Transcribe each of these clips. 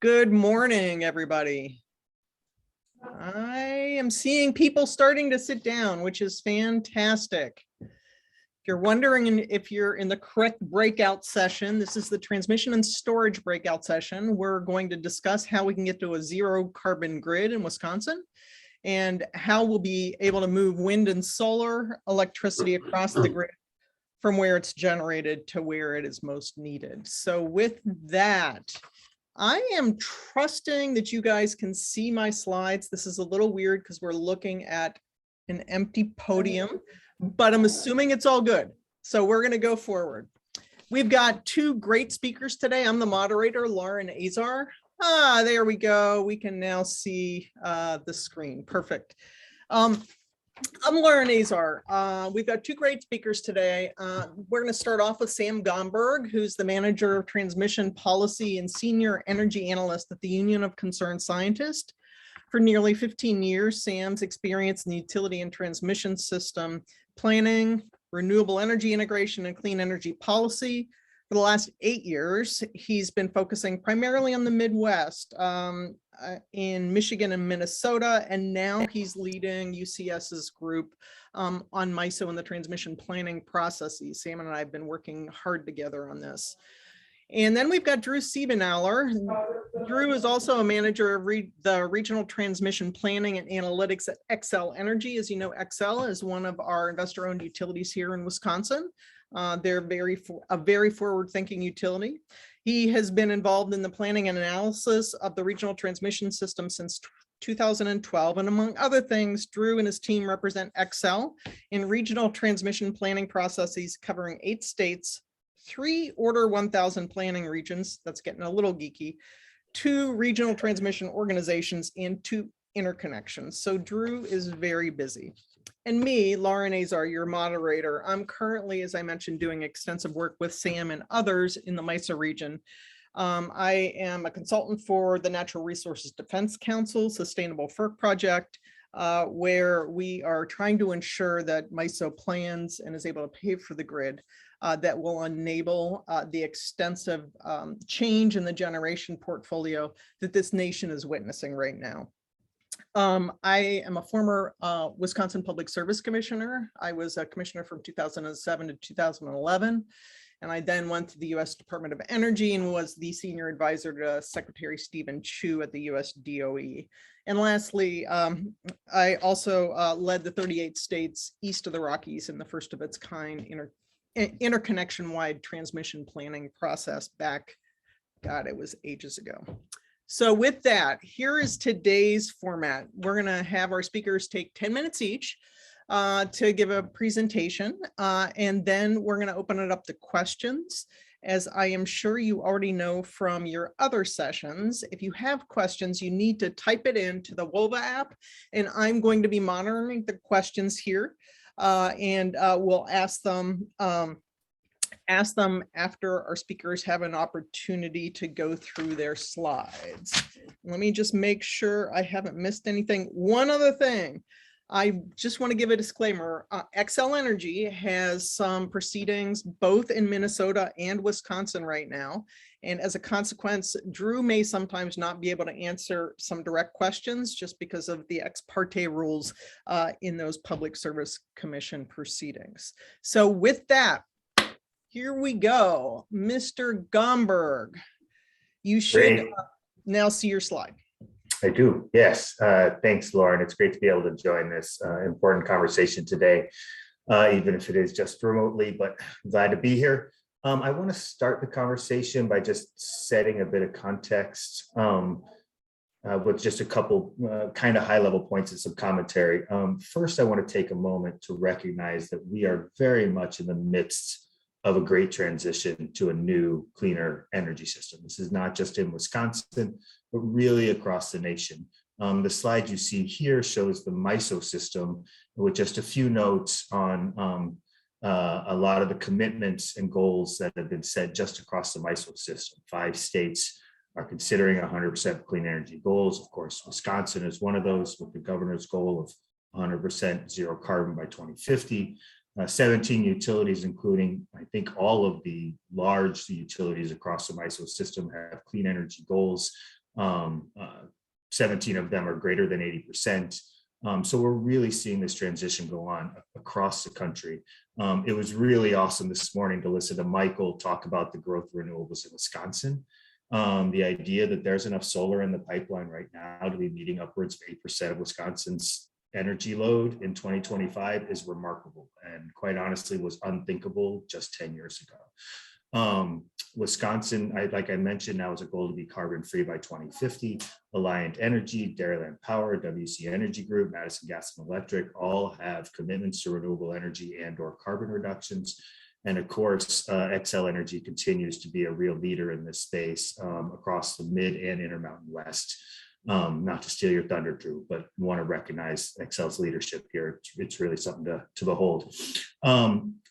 Good morning, everybody. I am seeing people starting to sit down, which is fantastic. If you're wondering if you're in the correct breakout session, this is the transmission and storage breakout session. We're going to discuss how we can get to a zero carbon grid in Wisconsin and how we'll be able to move wind and solar electricity across the grid from where it's generated to where it is most needed. So with that, I am trusting that you guys can see my slides. This is a little weird because we're looking at an empty podium, but I'm assuming it's all good. So we're going to go forward. We've got two great speakers today. I'm the moderator, Lauren Azar. There we go. We can now see the screen. Perfect. I'm Lauren Azar. We've got two great speakers today. We're going to start off with Sam Gomberg, who's the manager of transmission policy and senior energy analyst at the Union of Concerned Scientists. For nearly 15 years, Sam's experience in utility and transmission system planning, renewable energy integration, and clean energy policy. For the last 8 years, he's been focusing primarily on the Midwest, in Michigan and Minnesota, and now he's leading UCS's group on MISO and the transmission planning processes. Sam and I have been working hard together on this. And then we've got Drew Siebenaler. Drew is also a manager of the regional transmission planning and analytics at Xcel Energy. As you know, Xcel is one of our investor-owned utilities here in Wisconsin. They're a very forward-thinking utility. He has been involved in the planning and analysis of the regional transmission system since 2012. And among other things, Drew and his team represent Xcel in regional transmission planning processes covering 8 states, 3 Order 1000 planning regions, that's getting a little geeky, 2 regional transmission organizations, and 2 interconnections. So Drew is very busy. And me, Lauren Azar, your moderator, I'm currently, as I mentioned, doing extensive work with Sam and others in the MISO region. I am a consultant for the Natural Resources Defense Council Sustainable FERC project, where we are trying to ensure that MISO plans and is able to pay for the grid that will enable the extensive change in the generation portfolio that this nation is witnessing right now. I am a former Wisconsin Public Service Commissioner. I was a commissioner from 2007 to 2011. And I then went to the U.S. Department of Energy and was the senior advisor to Secretary Stephen Chu at the U.S. DOE. And lastly, I also led the 38 states east of the Rockies in the first of its kind interconnection-wide transmission planning process back, God, it was ages ago. So with that, here is today's format. We're going to have our speakers take 10 minutes each to give a presentation, and then we're going to open it up to questions. As I am sure you already know from your other sessions, if you have questions, you need to type it into the WOVA app, and I'm going to be monitoring the questions here, and we'll ask them after our speakers have an opportunity to go through their slides. Let me just make sure I haven't missed anything. One other thing, I just want to give a disclaimer. Xcel Energy has some proceedings both in Minnesota and Wisconsin right now. And as a consequence, Drew may sometimes not be able to answer some direct questions just because of the ex parte rules in those Public Service Commission proceedings. So with that, here we go. Mr. Gomberg, you should now see your slide. I do, yes. Thanks, Lauren. It's great to be able to join this important conversation today, even if it is just remotely, but I'm glad to be here. I want to start the conversation by just setting a bit of context with just a couple kind of high-level points and some commentary. First, I want to take a moment to recognize that we are very much in the midst of a great transition to a new, cleaner energy system. This is not just in Wisconsin, but really across the nation. The slide you see here shows the MISO system with just a few notes on a lot of the commitments and goals that have been set just across the MISO system. 5 states are considering 100% clean energy goals. Of course, Wisconsin is one of those with the governor's goal of 100% zero carbon by 2050. 17 utilities, including, I think, all of the large utilities across the MISO system have clean energy goals. 17 of them are greater than 80%. So we're really seeing this transition go on across the country. It was really awesome this morning to listen to Michael talk about the growth of renewables in Wisconsin. The idea that there's enough solar in the pipeline right now to be meeting upwards of 8% of Wisconsin's energy load in 2025 is remarkable, and quite honestly was unthinkable just 10 years ago. Wisconsin, like I mentioned, now has a goal to be carbon free by 2050. Alliant Energy, Dairyland Power, WC Energy Group, Madison Gas and Electric all have commitments to renewable energy and or carbon reductions. And of course, Xcel Energy continues to be a real leader in this space across the mid and Intermountain West. Not to steal your thunder, Drew, but want to recognize Xcel's leadership here. It's really something to behold.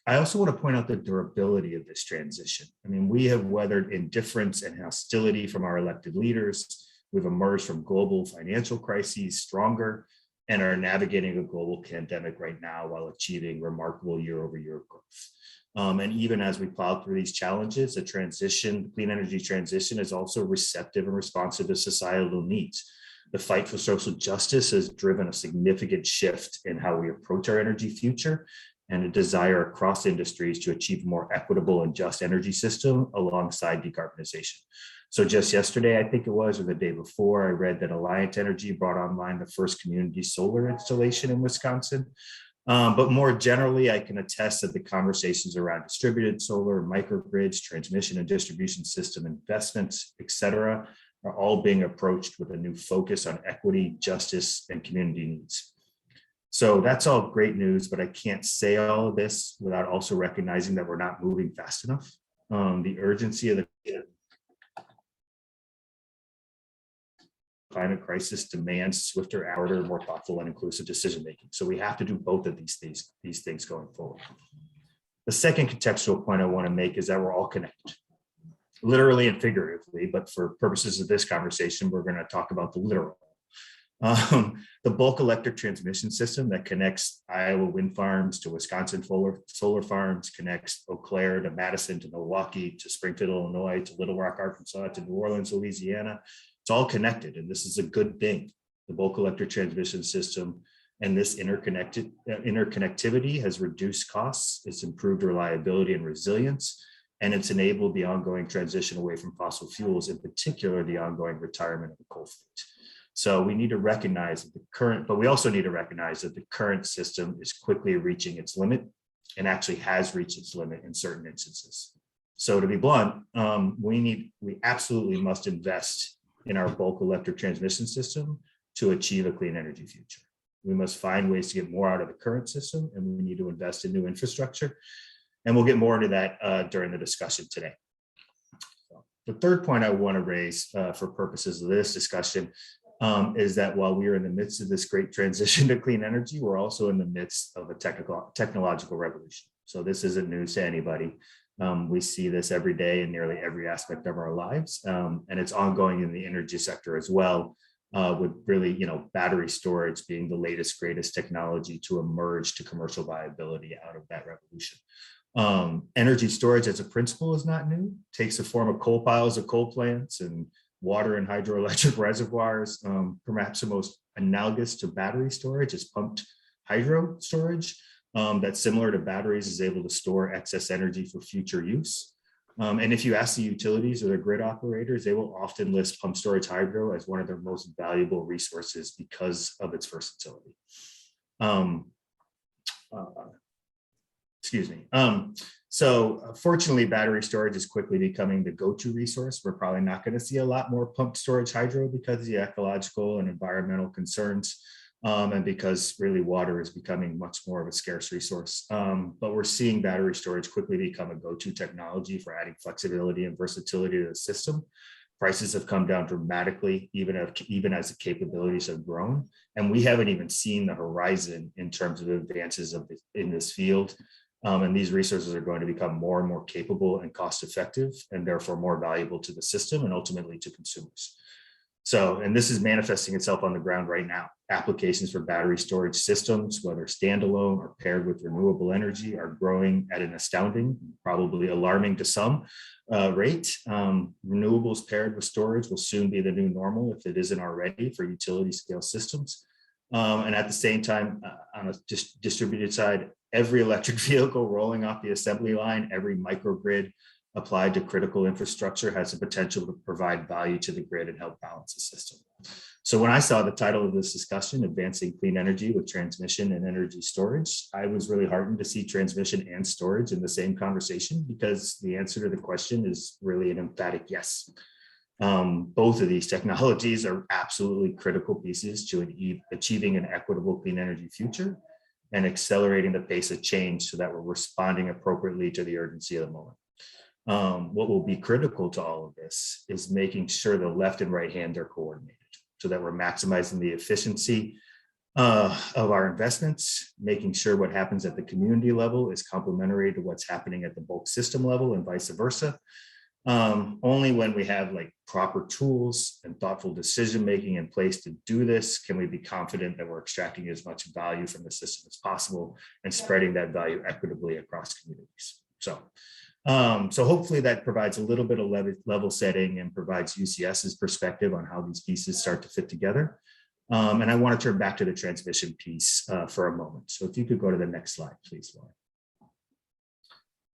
I also want to point out the durability of this transition. I mean, we have weathered indifference and hostility from our elected leaders. We've emerged from global financial crises stronger and are navigating a global pandemic right now while achieving remarkable year-over-year growth. And even as we plow through these challenges, the clean energy transition is also receptive and responsive to societal needs. The fight for social justice has driven a significant shift in how we approach our energy future, and a desire across industries to achieve a more equitable and just energy system alongside decarbonization. So just yesterday, I think it was, or the day before, I read that Alliant Energy brought online the first community solar installation in Wisconsin. But more generally, I can attest that the conversations around distributed solar, microgrids, transmission and distribution system investments, et cetera, are all being approached with a new focus on equity, justice, and community needs. So that's all great news, but I can't say all of this without also recognizing that we're not moving fast enough. The urgency of the climate crisis demands swifter, outer, more thoughtful, and inclusive decision-making. So we have to do both of these things going forward. The second contextual point I want to make is that we're all connected, literally and figuratively, but for purposes of this conversation, we're going to talk about the literal. The bulk electric transmission system that connects Iowa wind farms to Wisconsin solar farms, connects Eau Claire to Madison to Milwaukee to Springfield, Illinois to Little Rock, Arkansas to New Orleans, Louisiana. It's all connected, and this is a good thing. The bulk electric transmission system and this interconnectivity has reduced costs, it's improved reliability and resilience, and it's enabled the ongoing transition away from fossil fuels, in particular, the ongoing retirement of the coal fleet. So we need to recognize that we also need to recognize that the current system is quickly reaching its limit and actually has reached its limit in certain instances. So to be blunt, we absolutely must invest in our bulk electric transmission system to achieve a clean energy future. We must find ways to get more out of the current system, and we need to invest in new infrastructure. And we'll get more into that during the discussion today. So the third point I want to raise for purposes of this discussion is that while we are in the midst of this great transition to clean energy, we're also in the midst of a technological revolution. So this isn't news to anybody. We see this every day in nearly every aspect of our lives, and it's ongoing in the energy sector as well, with really, battery storage being the latest, greatest technology to emerge to commercial viability out of that revolution. Energy storage as a principle is not new. It takes the form of coal piles of coal plants and water and hydroelectric reservoirs. Perhaps the most analogous to battery storage is pumped hydro storage. That's similar to batteries, is able to store excess energy for future use. And if you ask the utilities or the grid operators, they will often list pumped storage hydro as one of their most valuable resources because of its versatility. So fortunately, battery storage is quickly becoming the go-to resource. We're probably not going to see a lot more pumped storage hydro because of the ecological and environmental concerns. And because really water is becoming much more of a scarce resource. But we're seeing battery storage quickly become a go-to technology for adding flexibility and versatility to the system. Prices have come down dramatically, even as the capabilities have grown. And we haven't even seen the horizon in terms of advances in this field. And these resources are going to become more and more capable and cost effective, and therefore more valuable to the system and ultimately to consumers. So, and this is manifesting itself on the ground right now. Applications for battery storage systems, whether standalone or paired with renewable energy, are growing at an astounding, probably alarming to some rate. Renewables paired with storage will soon be the new normal if it isn't already for utility scale systems. And at the same time, on a distributed side, every electric vehicle rolling off the assembly line, every microgrid applied to critical infrastructure has the potential to provide value to the grid and help balance the system. So when I saw the title of this discussion, Advancing Clean Energy with Transmission and Energy Storage, I was really heartened to see transmission and storage in the same conversation, because the answer to the question is really an emphatic yes. Both of these technologies are absolutely critical pieces to achieving an equitable clean energy future and accelerating the pace of change so that we're responding appropriately to the urgency of the moment. What will be critical to all of this is making sure the left and right hand are coordinated so that we're maximizing the efficiency of our investments, making sure what happens at the community level is complementary to what's happening at the bulk system level and vice versa. Only when we have like proper tools and thoughtful decision-making in place to do this can we be confident that we're extracting as much value from the system as possible and spreading that value equitably across communities. So hopefully that provides a little bit of level setting and provides UCS's perspective on how these pieces start to fit together. And I want to turn back to the transmission piece for a moment. So if you could go to the next slide, please, Lauren.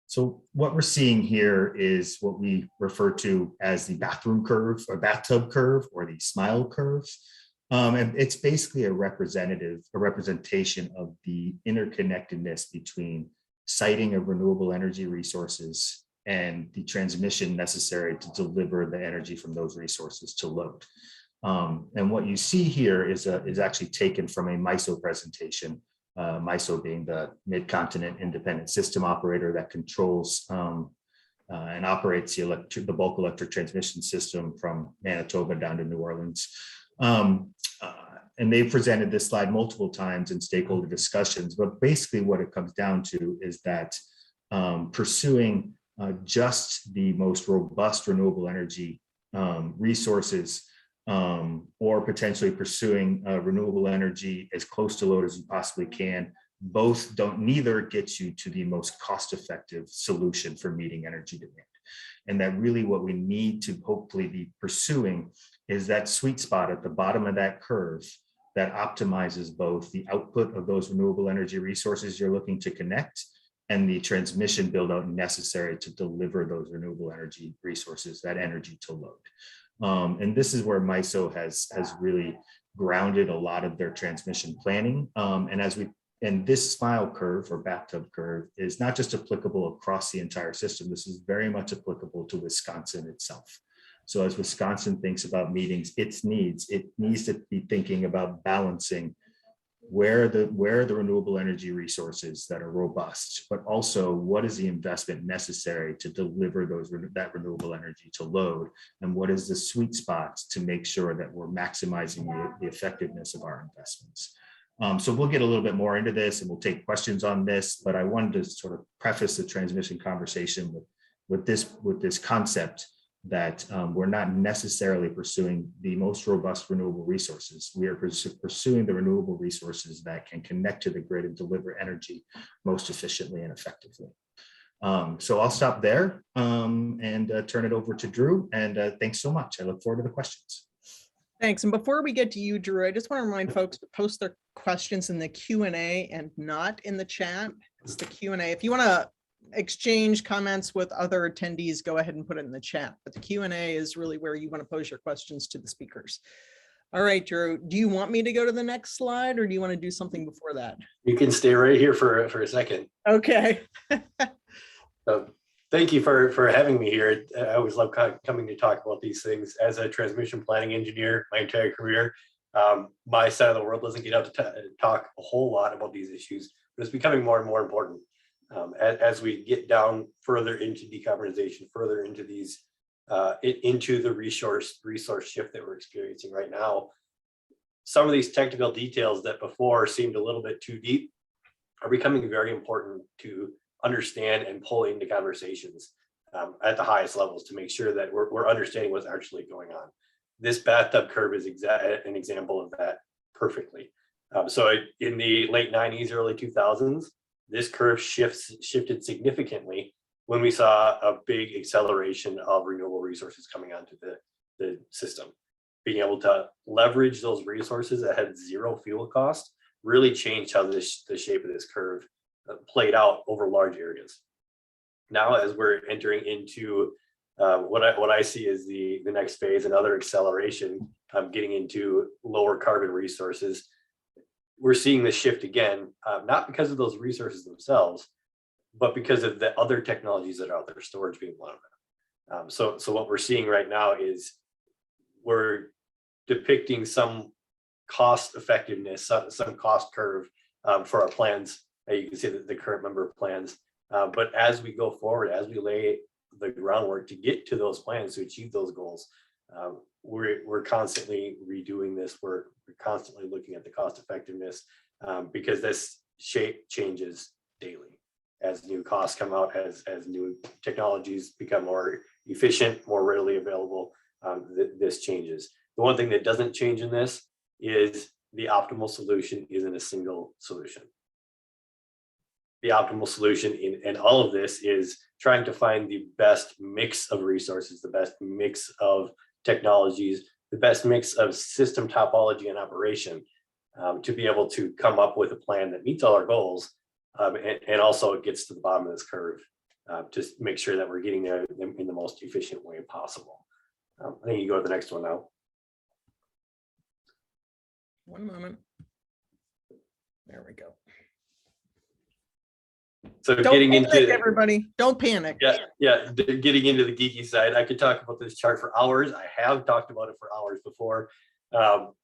So what we're seeing here is what we refer to as the bathroom curve or bathtub curve or the smile curve. And it's basically a representation of the interconnectedness between siting of renewable energy resources and the transmission necessary to deliver the energy from those resources to load. And what you see here is actually taken from a MISO presentation, MISO being the Mid-Continent Independent System Operator that controls and operates the bulk electric transmission system from Manitoba down to New Orleans. And they've presented this slide multiple times in stakeholder discussions, but basically what it comes down to is that pursuing just the most robust renewable energy resources or potentially pursuing renewable energy as close to load as you possibly can, neither gets you to the most cost-effective solution for meeting energy demand. And that really what we need to hopefully be pursuing is that sweet spot at the bottom of that curve that optimizes both the output of those renewable energy resources you're looking to connect and the transmission build out necessary to deliver those renewable energy resources, that energy to load. And this is where MISO has really grounded a lot of their transmission planning. And this smile curve or bathtub curve is not just applicable across the entire system. This is very much applicable to Wisconsin itself. So as Wisconsin thinks about meeting its needs, it needs to be thinking about balancing where the renewable energy resources that are robust, but also what is the investment necessary to deliver that renewable energy to load, and what is the sweet spots to make sure that we're maximizing the effectiveness of our investments. So we'll get a little bit more into this and we'll take questions on this, but I wanted to sort of preface the transmission conversation with this concept that we're not necessarily pursuing the most robust renewable resources. We are pursuing the renewable resources that can connect to the grid and deliver energy most efficiently and effectively. So I'll stop there and turn it over to Drew. And thanks so much. I look forward to the questions. Thanks. And before we get to you, Drew, I just want to remind folks to post their questions in the Q&A and not in the chat. It's the Q&A. If you want to exchange comments with other attendees, go ahead and put it in the chat. But the Q&A is really where you want to pose your questions to the speakers. All right, Drew, do you want me to go to the next slide or do you want to do something before that? You can stay right here for a second. Okay. Thank you for having me here. I always love coming to talk about these things. As a transmission planning engineer my entire career, my side of the world doesn't get out to talk a whole lot about these issues, but it's becoming more and more important. As we get down further into decarbonization, further into these, into the resource shift that we're experiencing right now, some of these technical details that before seemed a little bit too deep are becoming very important to understand and pull into conversations at the highest levels to make sure that we're understanding what's actually going on. This bathtub curve is an example of that perfectly. So in the late 90s, early 2000s, this curve shifted significantly when we saw a big acceleration of renewable resources coming onto the system. Being able to leverage those resources that had zero fuel cost really changed how the shape of this curve played out over large areas. Now, as we're entering into what I see as the next phase, another acceleration, getting into lower carbon resources, we're seeing this shift again, not because of those resources themselves, but because of the other technologies that are out there, storage being one of them. So what we're seeing right now is we're depicting some cost effectiveness, some cost curve for our plans. You can see the current number of plans. But as we go forward, as we lay the groundwork to get to those plans, to achieve those goals, we're constantly redoing this. We're constantly looking at the cost effectiveness because this shape changes daily. As new costs come out, as new technologies become more efficient, more readily available, this changes. The one thing that doesn't change in this is the optimal solution isn't a single solution. The optimal solution in all of this is trying to find the best mix of resources, the best mix of technologies, the best mix of system topology and operation to be able to come up with a plan that meets all our goals and also gets to the bottom of this curve to make sure that we're getting there in the most efficient way possible. I think you go to the next one now. One moment. There we go. So Don't getting panic, into everybody. Don't panic. Getting into the geeky side, I could talk about this chart for hours. I have talked about it for hours before.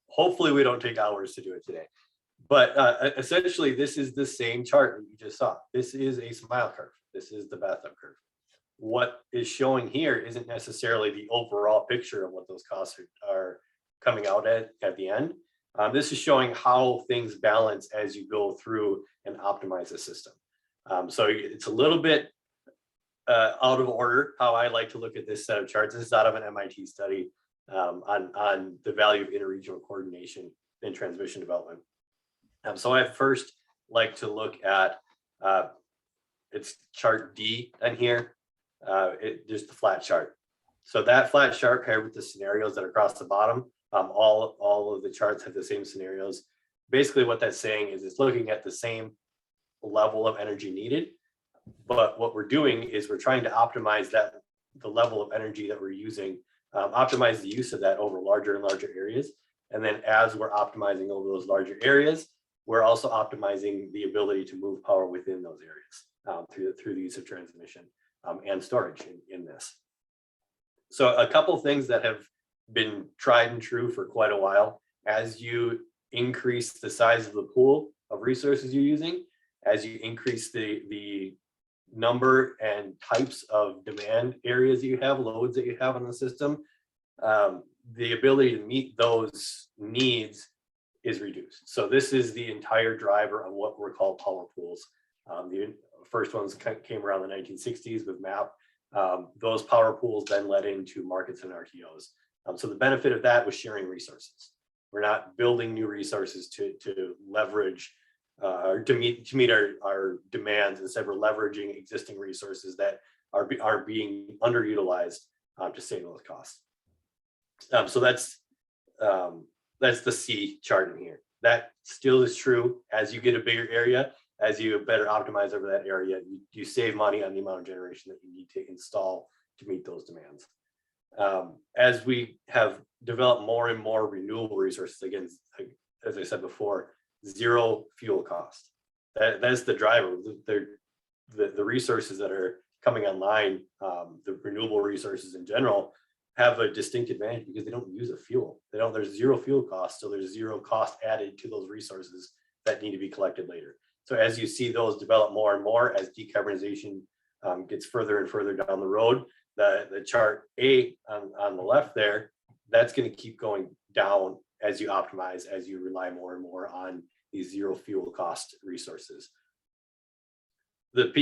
Hopefully we don't take hours to do it today. But essentially, this is the same chart that you just saw. This is a smile curve. This is the bathtub curve. What is showing here isn't necessarily the overall picture of what those costs are coming out at the end. This is showing how things balance as you go through and optimize the system. So it's a little bit out of order how I like to look at this set of charts. This is out of an MIT study on the value of interregional coordination in transmission development. So I first like to look at it's chart D on here, just the flat chart. So that flat chart paired with the scenarios that are across the bottom, all of the charts have the same scenarios. Basically what that's saying is it's looking at the same level of energy needed, but what we're doing is we're trying to optimize the level of energy that we're using, optimize the use of that over larger and larger areas. And then as we're optimizing over those larger areas, we're also optimizing the ability to move power within those areas through the use of transmission and storage in this. So a couple of things that have been tried and true for quite a while: as you increase the size of the pool of resources you're using, as you increase the number and types of demand areas that you have, loads that you have on the system, the ability to meet those needs is reduced. So this is the entire driver of what were called power pools. The first ones came around the 1960s with MAP. Those power pools then led into markets and RTOs. So the benefit of that was sharing resources. We're not building new resources to leverage to meet our demands. Instead, we're leveraging existing resources that are being underutilized to save those costs. So that's the C chart in here. That still is true. As you get a bigger area, as you better optimize over that area, you save money on the amount of generation that you need to install to meet those demands. As we have developed more and more renewable resources, again, as I said before, zero fuel cost. That's the driver. The resources that are coming online, the renewable resources in general, have a distinct advantage because they don't use a fuel. There's zero fuel cost, so there's zero cost added to those resources that need to be collected later. So as you see those develop more and more, as decarbonization gets further and further down the road, the chart A on the left there, that's going to keep going down as you optimize, as you rely more and more on these zero fuel cost resources. The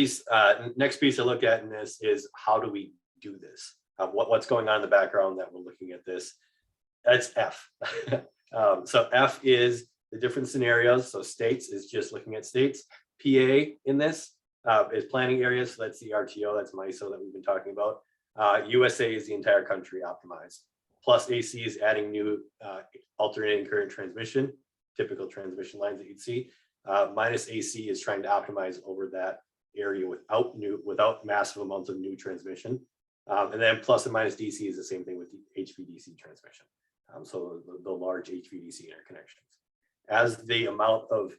next piece I look at in this is how do we do this? What's going on in the background that we're looking at this? That's F. So F is the different scenarios. So states is just looking at states. PA in this is planning areas. So that's the RTO, that's MISO that we've been talking about. USA is the entire country optimized. Plus AC is adding new alternating current transmission, typical transmission lines that you'd see. Minus AC is trying to optimize over that area without massive amounts of new transmission. And then plus and minus DC is the same thing with the HVDC transmission. So the large HVDC interconnections. As the amount of,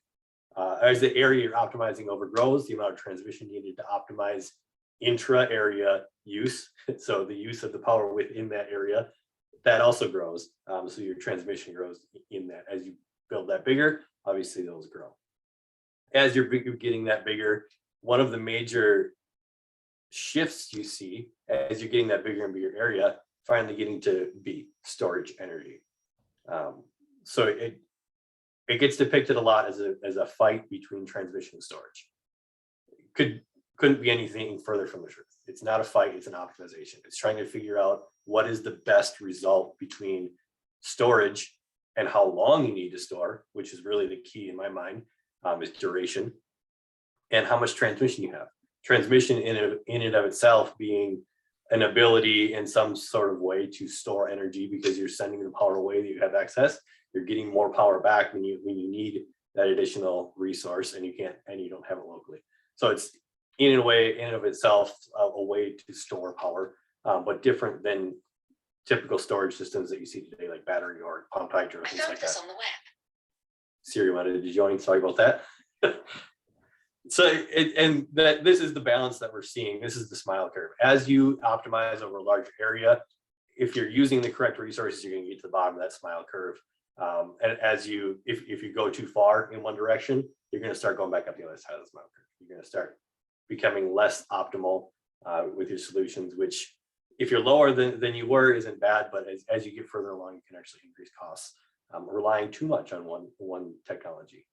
as the area you're optimizing over grows, the amount of transmission needed to optimize intra-area use, so the use of the power within that area, that also grows. So your transmission grows in that. As you build that bigger, obviously those grow. As you're getting that bigger, one of the major shifts you see as you're getting that bigger and bigger area, finally getting to be storage energy. So it gets depicted a lot as a fight between transmission and storage. Couldn't be anything further from the truth. It's not a fight, it's an optimization. It's trying to figure out what is the best result between storage and how long you need to store, which is really the key in my mind, is duration, and how much transmission you have. Transmission in and of itself being an ability in some sort of way to store energy, because you're sending the power away that you have access. You're getting more power back when you need that additional resource, and you don't have it locally. So it's in a way, in and of itself, a way to store power, but different than typical storage systems that you see today, like battery or pumped hydro, things like that. On the web. Siri wanted to join. Sorry about that. So, this is the balance that we're seeing. This is the smile curve. As you optimize over a larger area, if you're using the correct resources, you're going to get to the bottom of that smile curve. And if you go too far in one direction, you're going to start going back up the other side of the smile curve. You're going to start becoming less optimal with your solutions, which if you're lower than you were isn't bad, but as you get further along, you can actually increase costs, relying too much on one technology.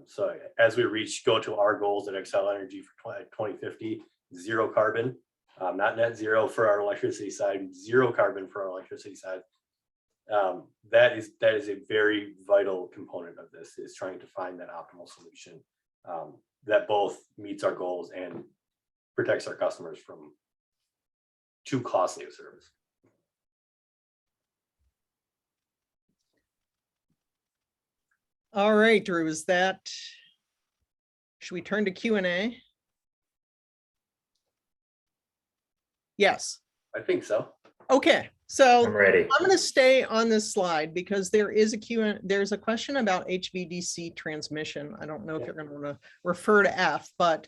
So as we go to our goals at Xcel Energy for 2050, zero carbon, not net zero for our electricity side, zero carbon for our electricity side. That is a very vital component of this, is trying to find that optimal solution that both meets our goals and protects our customers from too costly a service. All right, Drew, should we turn to Q&A? Yes. I think so. Okay, so I'm ready. I'm going to stay on this slide because there's a question about HVDC transmission. I don't know if you're going to refer to F, but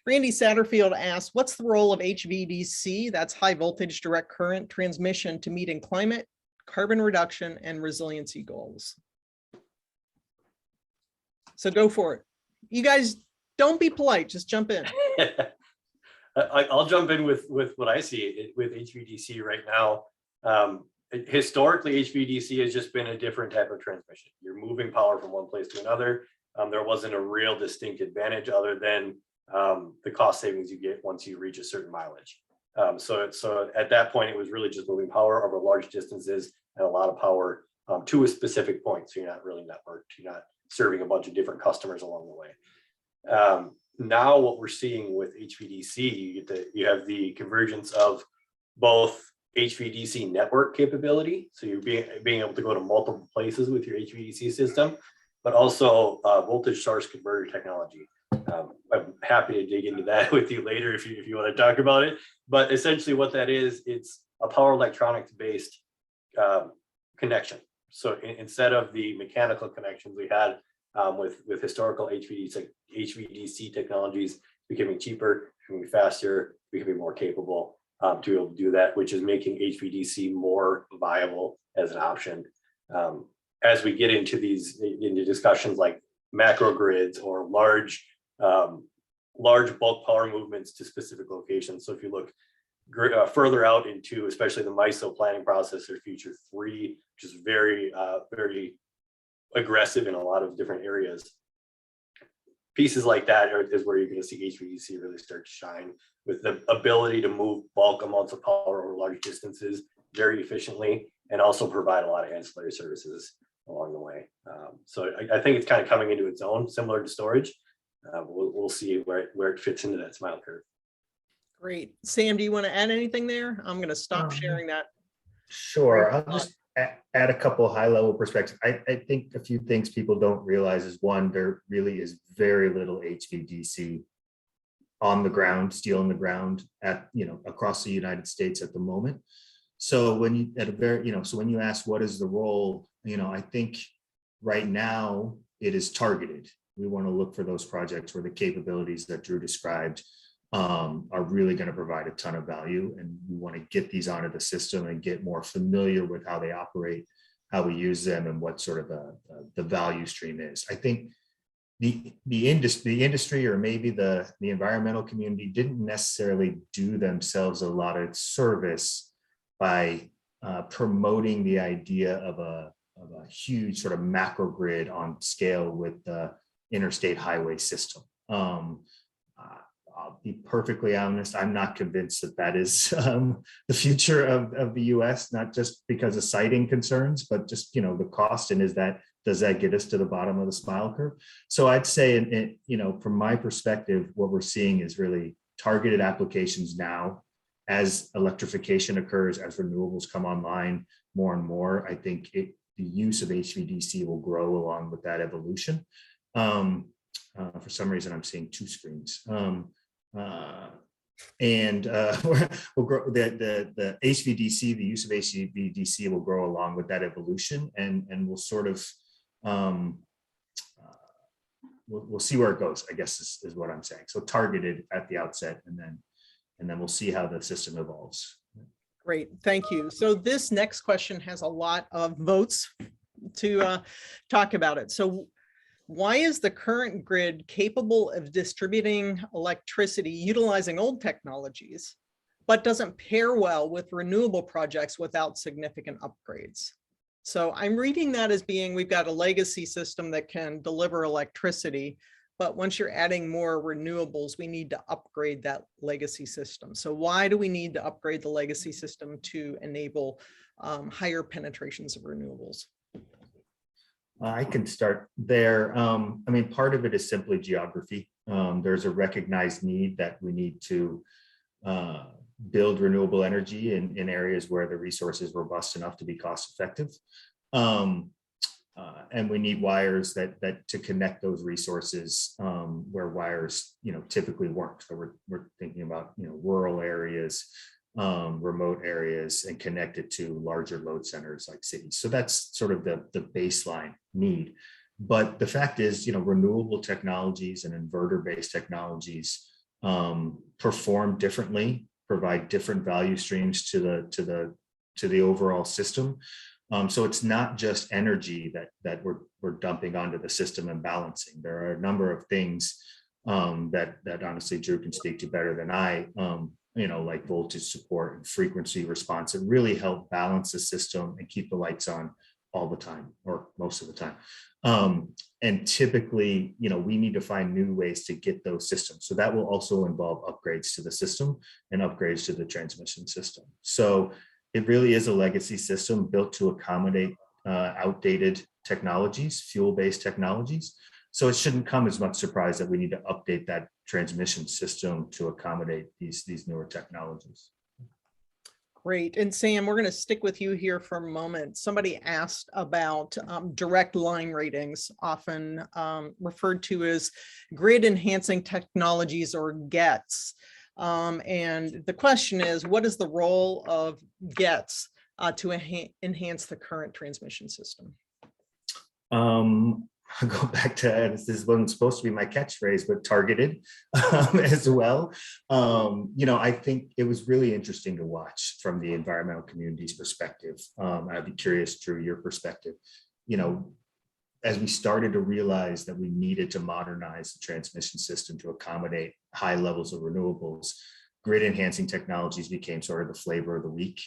Randy Satterfield asks, what's the role of HVDC, that's high voltage direct current transmission, to meeting climate, carbon reduction, and resiliency goals? So go for it. You guys don't be polite, just jump in. I'll jump in with what I see with HVDC right now. Historically, HVDC has just been a different type of transmission. You're moving power from one place to another. There wasn't a real distinct advantage other than the cost savings you get once you reach a certain mileage. So at that point, it was really just moving power over large distances and a lot of power to a specific point. So you're not really networked. You're not serving a bunch of different customers along the way. Now what we're seeing with HVDC, you have the convergence of both HVDC network capability, so you're being able to go to multiple places with your HVDC system, but also voltage source converter technology. I'm happy to dig into that with you later if you want to talk about it. But essentially what that is, it's a power electronics based connection. So instead of the mechanical connections we had with historical HVDC technologies becoming cheaper, becoming faster, becoming more capable to be able to do that, which is making HVDC more viable as an option. As we get into discussions like macro grids or large bulk power movements to specific locations. So if you look further out into, especially the MISO planning process or Future 3, which is very aggressive in a lot of different areas. Pieces like that is where you're going to see HVDC really start to shine, with the ability to move bulk amounts of power over large distances very efficiently and also provide a lot of ancillary services along the way. So I think it's kind of coming into its own, similar to storage. We'll see where it fits into that smile curve. Great. Sam, do you want to add anything there? I'm going to stop sharing that. Sure. I'll just add a couple of high-level perspectives. I think a few things people don't realize is, one, there really is very little HVDC on the ground, steel on the ground at, across the United States at the moment. So when you so when you ask what is the role, I think right now it is targeted. We want to look for those projects where the capabilities that Drew described are really going to provide a ton of value, and we want to get these onto the system and get more familiar with how they operate, how we use them, and what sort of the value stream is. I think the industry, or maybe the environmental community, didn't necessarily do themselves a lot of service by promoting the idea of a huge sort of macro grid on scale with the interstate highway system. I'll be perfectly honest, I'm not convinced that is the future of the US, not just because of siting concerns, but just, the cost, and does that get us to the bottom of the smile curve? So I'd say, from my perspective, what we're seeing is really targeted applications now. As electrification occurs, as renewables come online more and more, I think the use of HVDC will grow along with that evolution. For some reason, I'm seeing two screens. We'll grow the HVDC, the use of HVDC will grow along with that evolution, and we'll sort of we'll see where it goes, I guess is what I'm saying. So targeted at the outset, and then we'll see how the system evolves. Great, thank you. So this next question has a lot of votes to talk about it. So why is the current grid capable of distributing electricity utilizing old technologies, but doesn't pair well with renewable projects without significant upgrades? So I'm reading that as being, we've got a legacy system that can deliver electricity, but once you're adding more renewables, we need to upgrade that legacy system. So why do we need to upgrade the legacy system to enable higher penetrations of renewables? I can start there. Part of it is simply geography. There's a recognized need that we need to build renewable energy in areas where the resource is robust enough to be cost effective. And we need wires that to connect those resources where wires, typically weren't. So we're thinking about, rural areas, remote areas, and connected to larger load centers like cities. So that's sort of the baseline need. But the fact is, renewable technologies and inverter-based technologies perform differently, provide different value streams to the overall system. So it's not just energy that we're dumping onto the system and balancing. There are a number of things that honestly Drew can speak to better than I, like voltage support and frequency response, that really help balance the system and keep the lights on all the time, or most of the time. And typically, we need to find new ways to get those systems. So that will also involve upgrades to the system and upgrades to the transmission system. So it really is a legacy system built to accommodate outdated technologies, fuel-based technologies. So it shouldn't come as much surprise that we need to update that transmission system to accommodate these newer technologies. Great. And Sam, we're going to stick with you here for a moment. Somebody asked about direct line ratings, often referred to as grid enhancing technologies, or GETs. And the question is, what is the role of GETs to enhance the current transmission system? I'll go back to, this wasn't supposed to be my catchphrase, but targeted as well. I think it was really interesting to watch from the environmental community's perspective. I'd be curious, Drew, your perspective. As we started to realize that we needed to modernize the transmission system to accommodate high levels of renewables, grid enhancing technologies became sort of the flavor of the week.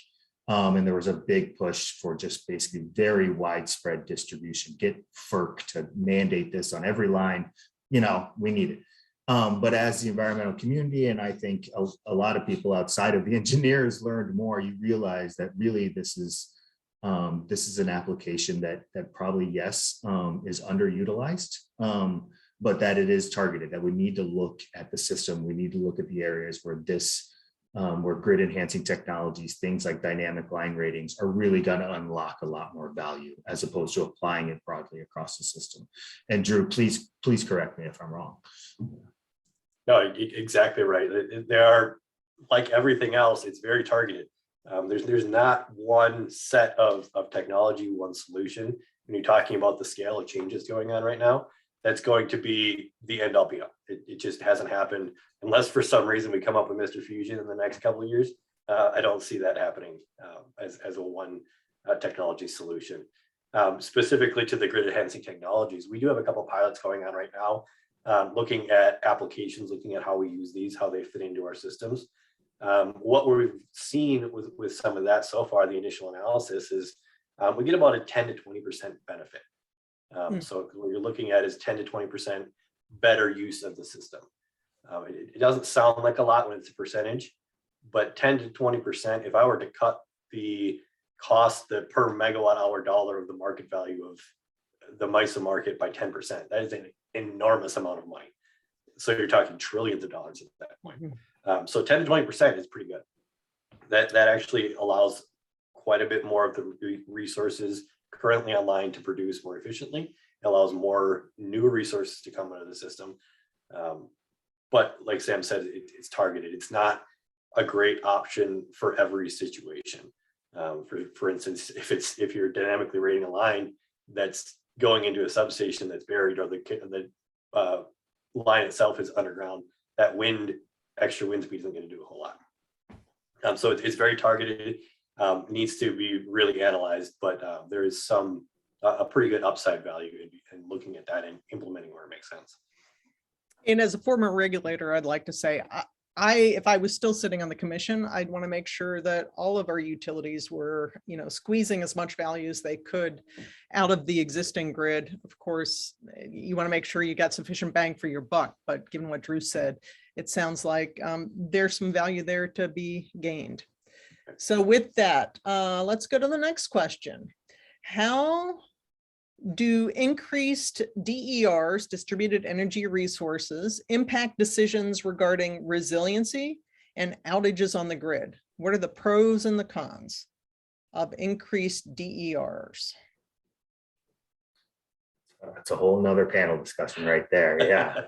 And there was a big push for just basically very widespread distribution, get FERC to mandate this on every line, we need it. But as the environmental community, and I think a lot of people outside of the engineers learned more, you realize that really this is This is an application that probably, yes, is underutilized, but that it is targeted, that we need to look at the system. We need to look at the areas where where grid enhancing technologies, things like dynamic line ratings, are really going to unlock a lot more value as opposed to applying it broadly across the system. And Drew, please correct me if I'm wrong. No, exactly right. There are, like everything else, it's very targeted. There's not one set of technology, one solution. When you're talking about the scale of changes going on right now, that's going to be the end all be all. It just hasn't happened unless for some reason we come up with Mr. Fusion in the next couple of years. I don't see that happening as a one technology solution. Specifically to the grid enhancing technologies, we do have a couple of pilots going on right now, looking at applications, looking at how we use these, how they fit into our systems. What we've seen with some of that so far, the initial analysis is we get about a 10 to 20% benefit. So what you're looking at is 10 to 20% better use of the system. It doesn't sound like a lot when it's a percentage, but 10 to 20%, if I were to cut the cost, the per megawatt hour dollar of the market value of the MISO market by 10%, that is an enormous amount of money. So you're talking trillions of dollars at that point. So 10 to 20% is pretty good. That actually allows quite a bit more of the resources currently online to produce more efficiently. It allows more new resources to come into the system. But like Sam said, it's targeted. It's not a great option for every situation. For instance, if you're dynamically rating a line that's going into a substation that's buried, or the line itself is underground, that extra wind speed isn't going to do a whole lot. So it's very targeted. Needs to be really analyzed, but there is a pretty good upside value in looking at that and implementing where it makes sense. And as a former regulator, I'd like to say, if I was still sitting on the commission, I'd want to make sure that all of our utilities were, squeezing as much value as they could out of the existing grid. Of course, you want to make sure you got sufficient bang for your buck, but given what Drew said, it sounds like there's some value there to be gained. So with that, let's go to the next question. How do increased DERs, distributed energy resources, impact decisions regarding resiliency and outages on the grid? What are the pros and the cons of increased DERs? That's a whole nother panel discussion right there. Yeah.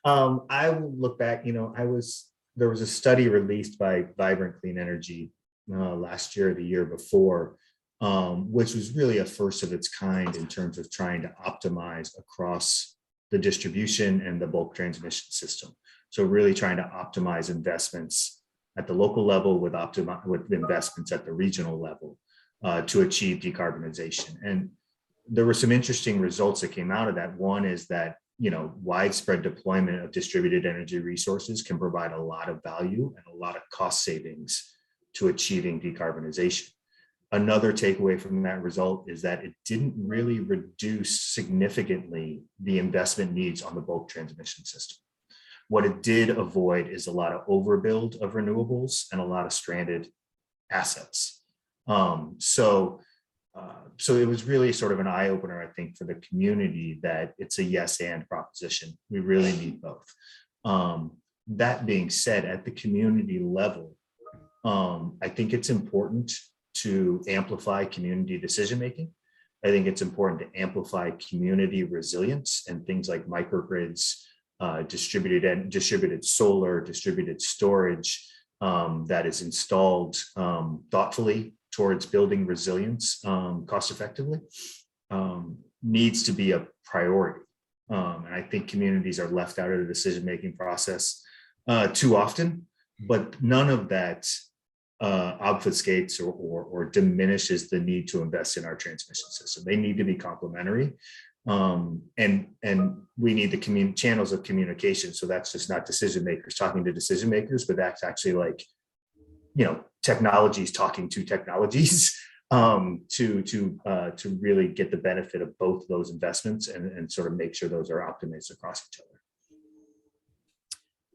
I will look back, there was a study released by Vibrant Clean Energy last year or the year before, which was really a first of its kind in terms of trying to optimize across the distribution and the bulk transmission system. So really trying to optimize investments at the local level with investments at the regional level to achieve decarbonization. And there were some interesting results that came out of that. One is that widespread deployment of distributed energy resources can provide a lot of value and a lot of cost savings to achieving decarbonization. Another takeaway from that result is that it didn't really reduce significantly the investment needs on the bulk transmission system. What it did avoid is a lot of overbuild of renewables and a lot of stranded assets. So it was really sort of an eye opener, I think, for the community that it's a yes and proposition. We really need both. That being said, at the community level, I think it's important to amplify community decision making. I think it's important to amplify community resilience and things like microgrids, distributed solar, distributed storage that is installed thoughtfully towards building resilience cost effectively needs to be a priority. And I think communities are left out of the decision-making process too often, but none of that obfuscates or diminishes the need to invest in our transmission system. They need to be complementary. And we need the channels of communication. So that's just not decision makers talking to decision makers, but that's actually like, technologies talking to technologies to really get the benefit of both those investments and sort of make sure those are optimized across each other.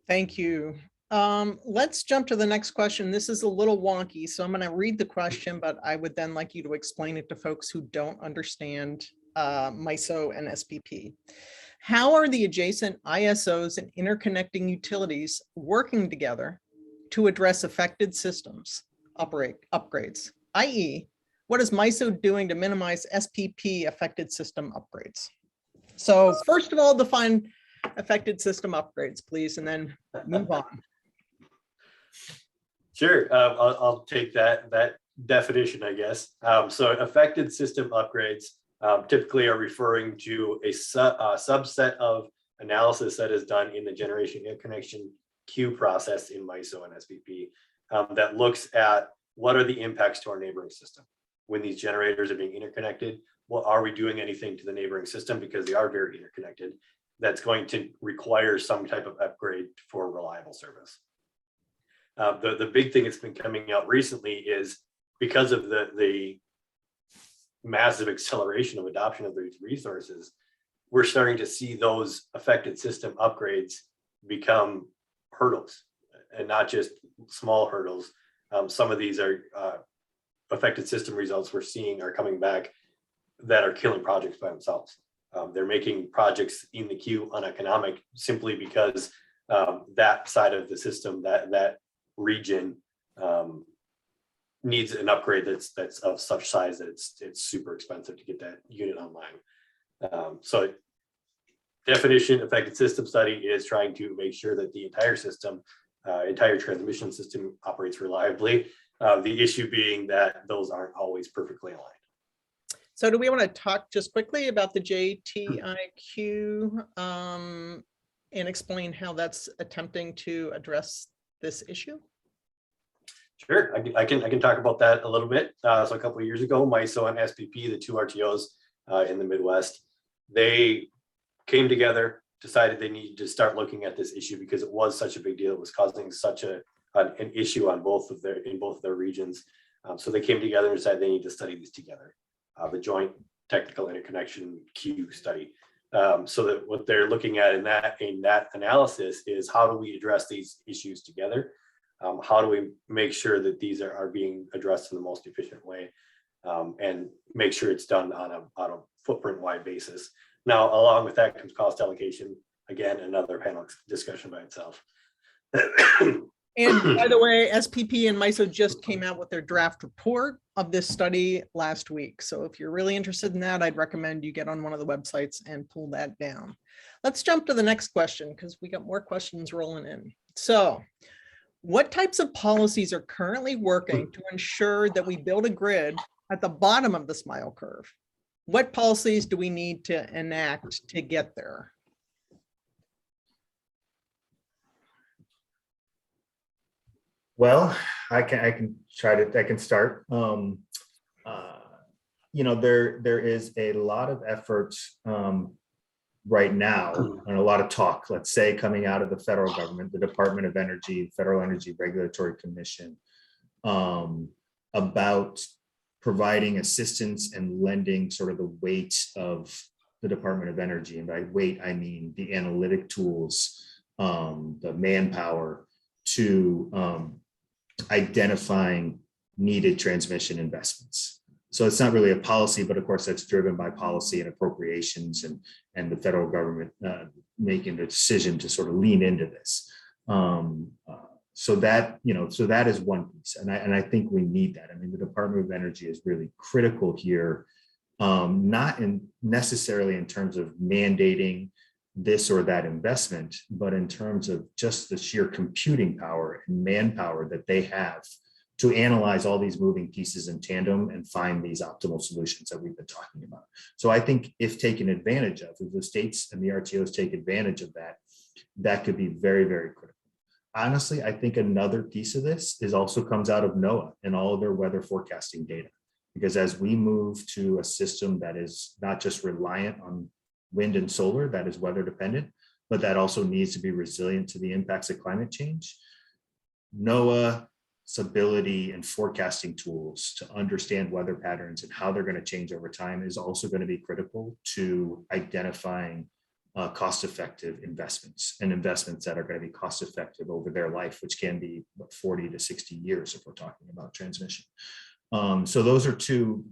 Thank you. Let's jump to the next question. This is a little wonky, so I'm going to read the question, but I would then like you to explain it to folks who don't understand MISO and SPP. How are the adjacent ISOs and interconnecting utilities working together to address affected systems upgrades, i.e., what is MISO doing to minimize SPP affected system upgrades? So first of all, define affected system upgrades, please, and then move on. Sure, I'll take that definition, I guess. So affected system upgrades typically are referring to a subset of analysis that is done in the generation interconnection queue process in MISO and SPP that looks at what are the impacts to our neighboring system when these generators are being interconnected. Well, are we doing anything to the neighboring system, because they are very interconnected, that's going to require some type of upgrade for reliable service. The big thing that's been coming out recently is because of the massive acceleration of adoption of these resources, we're starting to see those affected system upgrades become hurdles, and not just small hurdles. Some of these are affected system results we're seeing are coming back that are killing projects by themselves. They're making projects in the queue uneconomic simply because that side of the system, that region needs an upgrade that's of such size that it's super expensive to get that unit online. So definition, affected system study is trying to make sure that the entire system, entire transmission system operates reliably. The issue being that those aren't always perfectly aligned. So do we want to talk just quickly about the JTIQ and explain how that's attempting to address this issue? Sure, I can talk about that a little bit. So a couple of years ago, MISO and SPP, the two RTOs in the Midwest, they came together, decided they needed to start looking at this issue because it was such a big deal. It was causing such an issue on both of their regions. So they came together and decided they need to study these together. The joint technical interconnection queue study. So that what they're looking at in that analysis is, how do we address these issues together? How do we make sure that these are being addressed in the most efficient way, and make sure it's done on a footprint wide basis? Now, along with that comes cost allocation. Again, another panel discussion by itself. And by the way, SPP and MISO just came out with their draft report of this study last week. So if you're really interested in that, I'd recommend you get on one of the websites and pull that down. Let's jump to the next question, because we got more questions rolling in. So what types of policies are currently working to ensure that we build a grid at the bottom of the smile curve? What policies do we need to enact to get there? Well, I can start. You know, there is a lot of effort right now and a lot of talk, let's say, coming out of the federal government, the Department of Energy, Federal Energy Regulatory Commission, about providing assistance and lending sort of the weight of the Department of Energy. And by weight, I mean the analytic tools, the manpower to identifying needed transmission investments. So it's not really a policy, but of course that's driven by policy and appropriations and the federal government making the decision to sort of lean into this. So that is one piece, and I think we need that. I mean, the Department of Energy is really critical here, not necessarily in terms of mandating this or that investment, but in terms of just the sheer computing power and manpower that they have to analyze all these moving pieces in tandem and find these optimal solutions that we've been talking about. So I think if taken advantage of, if the states and the RTOs take advantage of that, that could be very, very critical. Honestly, I think another piece of this also comes out of NOAA and all of their weather forecasting data, because as we move to a system that is not just reliant on wind and solar, that is weather dependent, but that also needs to be resilient to the impacts of climate change. NOAA's ability and forecasting tools to understand weather patterns and how they're going to change over time is also going to be critical to identifying cost-effective investments, and investments that are going to be cost-effective over their life, which can be 40 to 60 years if we're talking about transmission. So those are two,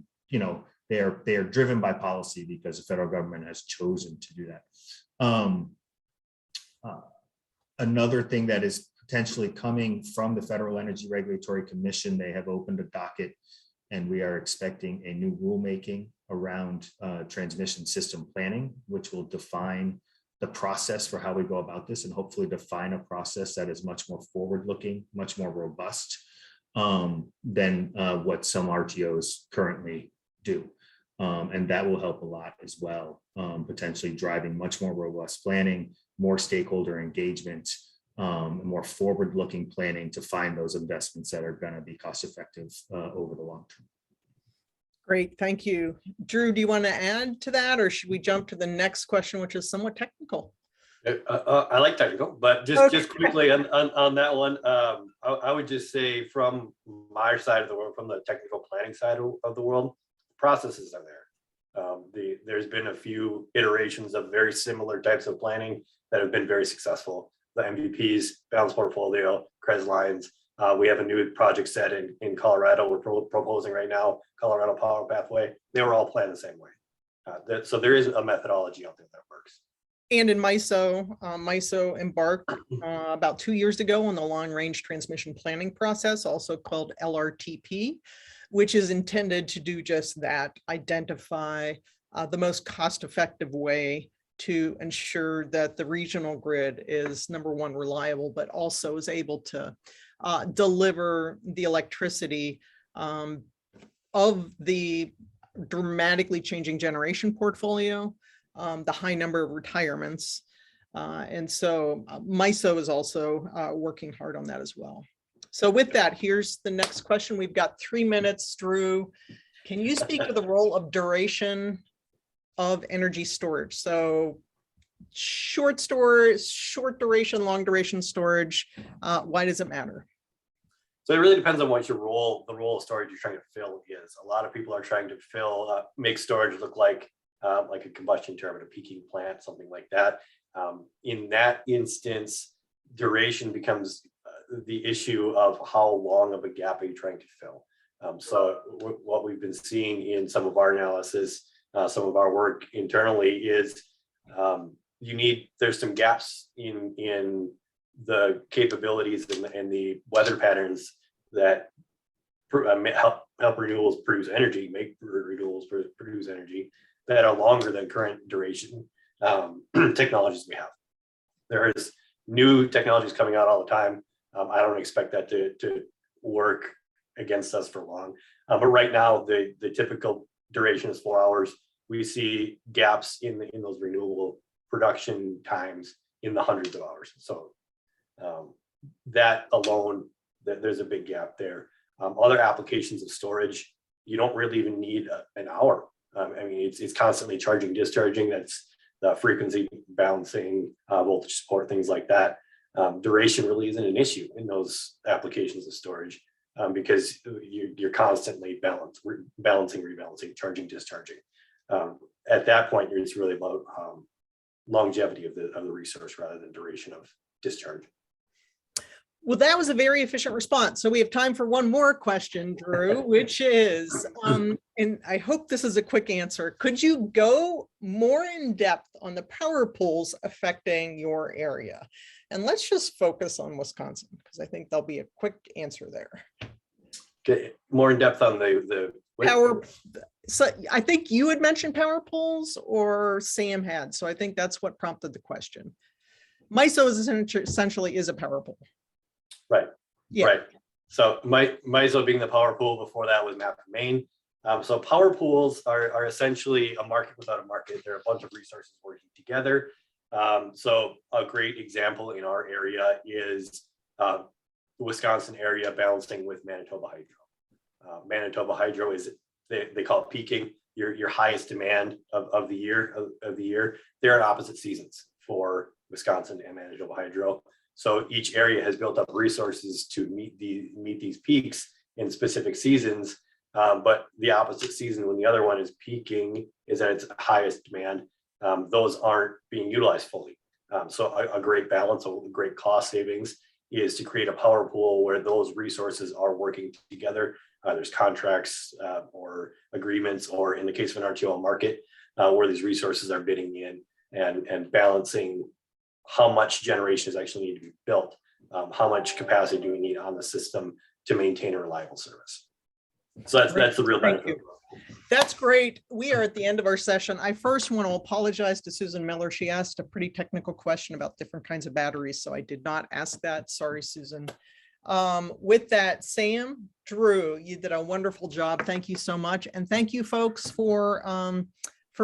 they are driven by policy because the federal government has chosen to do that. Another thing that is potentially coming from the Federal Energy Regulatory Commission, they have opened a docket, and we are expecting a new rulemaking around transmission system planning, which will define the process for how we go about this, and hopefully define a process that is much more forward-looking, much more robust than what some RTOs currently do. And that will help a lot as well, potentially driving much more robust planning, more stakeholder engagement, more forward-looking planning to find those investments that are going to be cost-effective over the long term. Great, thank you. Drew, do you want to add to that, or should we jump to the next question, which is somewhat technical? I like technical, but just quickly on that one, I would just say from my side of the world, from the technical planning side of the world, processes are there. There's been a few iterations of very similar types of planning that have been very successful. The MVPs, balanced portfolio, CREZ lines. We have a new project set in Colorado we're proposing right now, Colorado Power Pathway. They were all planned the same way. So there is a methodology out there that works. And in MISO embarked about 2 years ago on the long range transmission planning process, also called LRTP, which is intended to do just that, identify the most cost-effective way to ensure that the regional grid is, number one, reliable, but also is able to deliver the electricity of the dramatically changing generation portfolio, the high number of retirements. And so MISO is also working hard on that as well. So with that, here's the next question. We've got 3 minutes, Drew. Can you speak to the role of duration of energy storage? So short storage, short duration, long duration storage, why does it matter? So it really depends on what the role of storage you're trying to fill is. A lot of people are trying to fill, make storage look like a combustion turbine, a peaking plant, something like that. In that instance, duration becomes the issue of how long of a gap are you trying to fill. So what we've been seeing in some of our analysis, some of our work internally is there's some gaps in the capabilities and the weather patterns that help renewables produce energy, make renewables produce energy that are longer than current duration technologies we have. There is new technologies coming out all the time. I don't expect that to work against us for long. But right now, the typical duration is 4 hours. We see gaps in those renewable production times in the hundreds of hours. So that alone, there's a big gap there. Other applications of storage, you don't really even need an hour. I mean, it's constantly charging, discharging. That's the frequency balancing, voltage support, things like that. Duration really isn't an issue in those applications of storage because you're constantly balancing, rebalancing, charging, discharging. At that point, it's really about longevity of the resource rather than duration of discharge. Well, that was a very efficient response. So we have time for one more question, Drew, which is, and I hope this is a quick answer. Could you go more in depth on the power pools affecting your area? And let's just focus on Wisconsin, because I think there'll be a quick answer there. Okay, more in depth on the power. So I think you had mentioned power pools, or Sam had. So I think that's what prompted the question. MISO is essentially a power pool. Right. Yeah. Right. So MISO being the power pool, before that was Map Maine. So power pools are essentially a market without a market. They're a bunch of resources working together. So a great example in our area is the Wisconsin area balancing with Manitoba Hydro. Manitoba Hydro is, they call it peaking, your highest demand of the year. They're at opposite seasons for Wisconsin and Manitoba Hydro. So each area has built up resources to meet these peaks in specific seasons. But the opposite season, when the other one is peaking, is at its highest demand. those aren't being utilized fully. So a great balance, a great cost savings is to create a power pool where those resources are working together. There's contracts or agreements, or in the case of an RTO market, where these resources are bidding in and balancing how much generation is actually need to be built. How much capacity do we need on the system to maintain a reliable service? So that's the real Thank benefit. you. That's great. We are at the end of our session. I first want to apologize to Susan Miller. She asked a pretty technical question about different kinds of batteries, so I did not ask that. Sorry, Susan. With that, Sam, Drew, you did a wonderful job. Thank you so much. And thank you folks for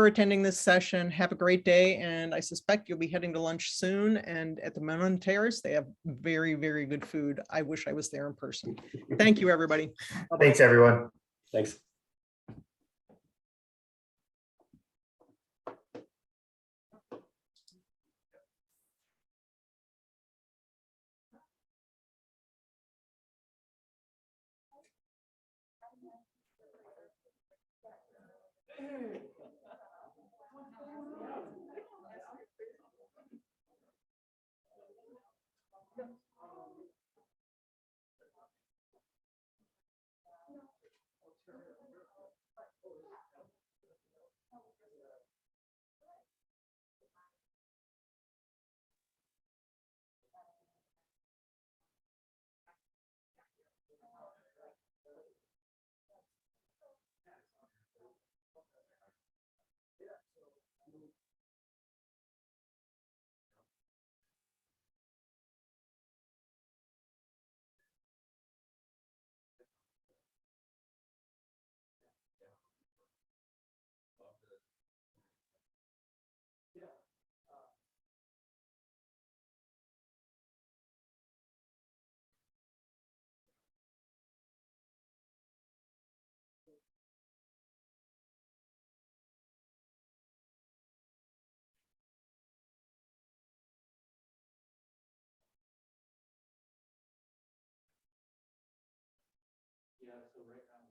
attending this session. Have a great day. And I suspect you'll be heading to lunch soon. And at the Monona Terrace, they have very, very good food. I wish I was there in person. Thank you, everybody. Bye-bye. Thanks, everyone. Thanks. Yeah, so right now.